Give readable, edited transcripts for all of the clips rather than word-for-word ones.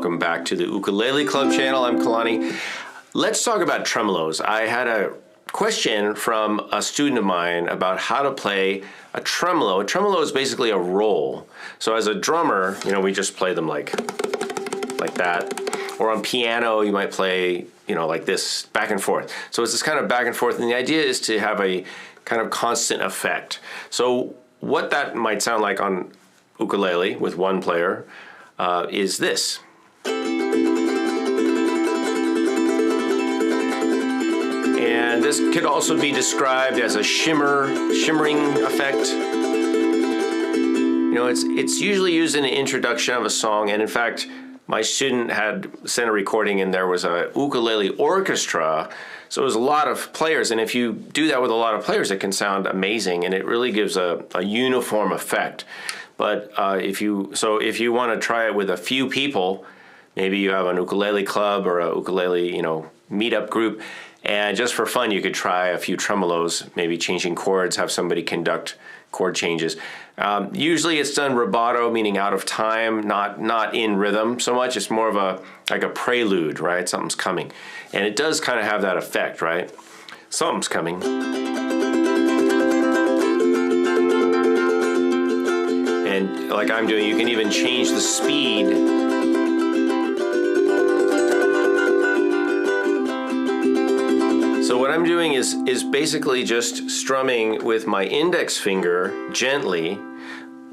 welcome back to the Ukulele Club channel. I'm Kalani. Let's talk about tremolos. I had a question from a student of mine about how to play a tremolo. A tremolo is basically a roll. So as a drummer, you know, we just play them like that. Or on piano, you might play, you know, like this, back and forth. So it's this kind of back and forth, and the idea is to have a kind of constant effect. So what that might sound like on ukulele with one player is this. And this could also be described as a shimmering effect. You know, it's usually used in the introduction of a song, and in fact, my student had sent a recording and there was a ukulele orchestra, so it was a lot of players, and if you do that with a lot of players, it can sound amazing, and it really gives a uniform effect. But if you want to try it with a few people, maybe you have an ukulele club or a ukulele, you know, meetup group, and just for fun, you could try a few tremolos, maybe changing chords, have somebody conduct chord changes. Usually it's done rubato, meaning out of time, not in rhythm so much. It's more of like a prelude, right? Something's coming. And it does kind of have that effect, right? Something's coming. And like I'm doing, you can even change the speed. So what I'm doing is basically just strumming with my index finger gently,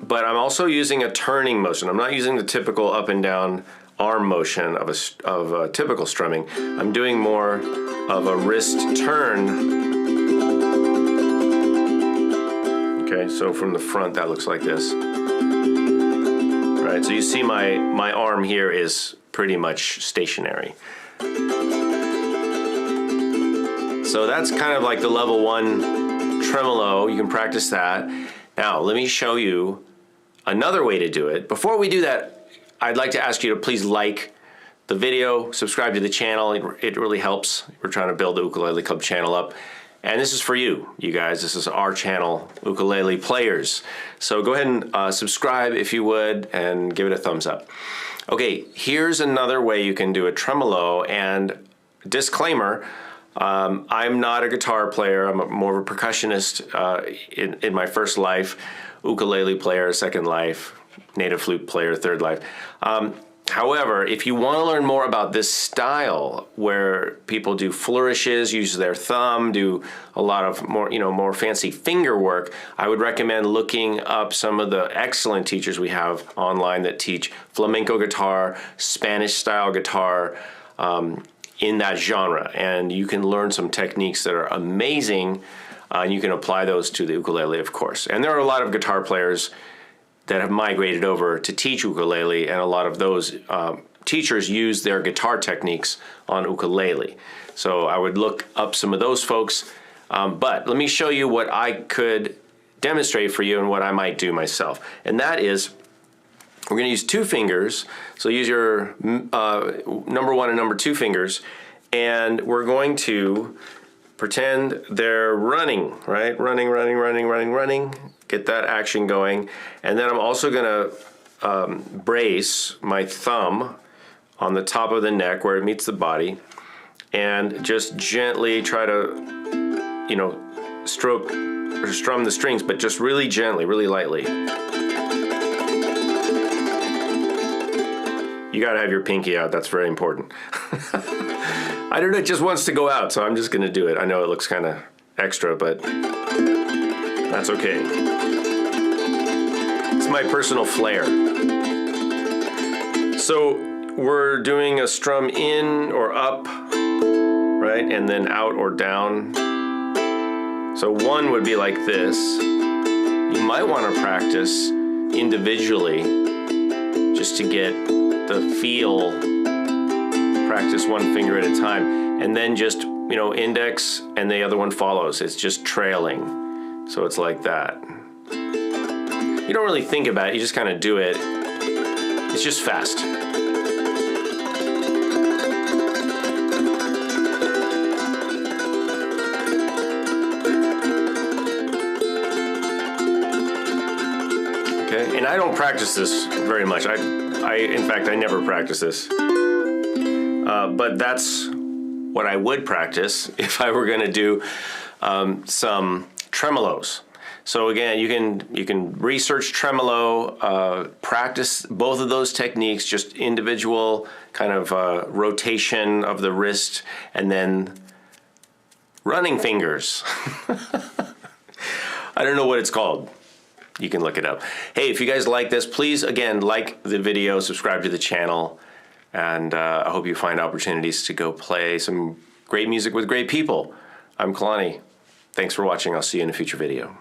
but I'm also using a turning motion. I'm not using the typical up and down arm motion of a typical strumming. I'm doing more of a wrist turn. Okay, so from the front that looks like this. Right, so you see my arm here is pretty much stationary. So that's kind of like the level 1 tremolo. You can practice that. Now, let me show you another way to do it. Before we do that, I'd like to ask you to please like the video, subscribe to the channel. It really helps. We're trying to build the Ukulele Club channel up. And this is for you guys. This is our channel, Ukulele Players. So go ahead and subscribe if you would, and give it a thumbs up. Okay, here's another way you can do a tremolo, and disclaimer, I'm not a guitar player. I'm more of a percussionist in my first life, ukulele player, second life, native flute player, third life. However, if you want to learn more about this style where people do flourishes, use their thumb, do a lot of more fancy finger work, I would recommend looking up some of the excellent teachers we have online that teach flamenco guitar, Spanish style guitar, in that genre, and you can learn some techniques that are amazing, and you can apply those to the ukulele, of course. And there are a lot of guitar players that have migrated over to teach ukulele, and a lot of those teachers use their guitar techniques on ukulele. So I would look up some of those folks, but let me show you what I could demonstrate for you and what I might do myself. And that is, we're going to use 2 fingers, so use your number 1 and number 2 fingers, and we're going to pretend they're running, right? Running. Get that action going. And then I'm also going to brace my thumb on the top of the neck where it meets the body, and just gently try to, you know, stroke or strum the strings, but just really gently, really lightly. You gotta have your pinky out, that's very important. I don't know, it just wants to go out, so I'm just gonna do it. I know it looks kind of extra, but that's okay. It's my personal flair. So we're doing a strum in or up, right? And then out or down. So 1 would be like this. You might wanna practice individually just to get the feel, practice 1 finger at a time, and then just, you know, index and the other one follows. It's just trailing. So it's like that. You don't really think about it, you just kind of do it. It's just fast. Okay, and I don't practice this very much. In fact, I never practice this. But that's what I would practice if I were going to do some tremolos. So again, you can research tremolo, practice both of those techniques, just individual kind of rotation of the wrist, and then running fingers. I don't know what it's called. You can look it up. Hey, if you guys like this, please, again, like the video, subscribe to the channel, and I hope you find opportunities to go play some great music with great people. I'm Kalani. Thanks for watching. I'll see you in a future video.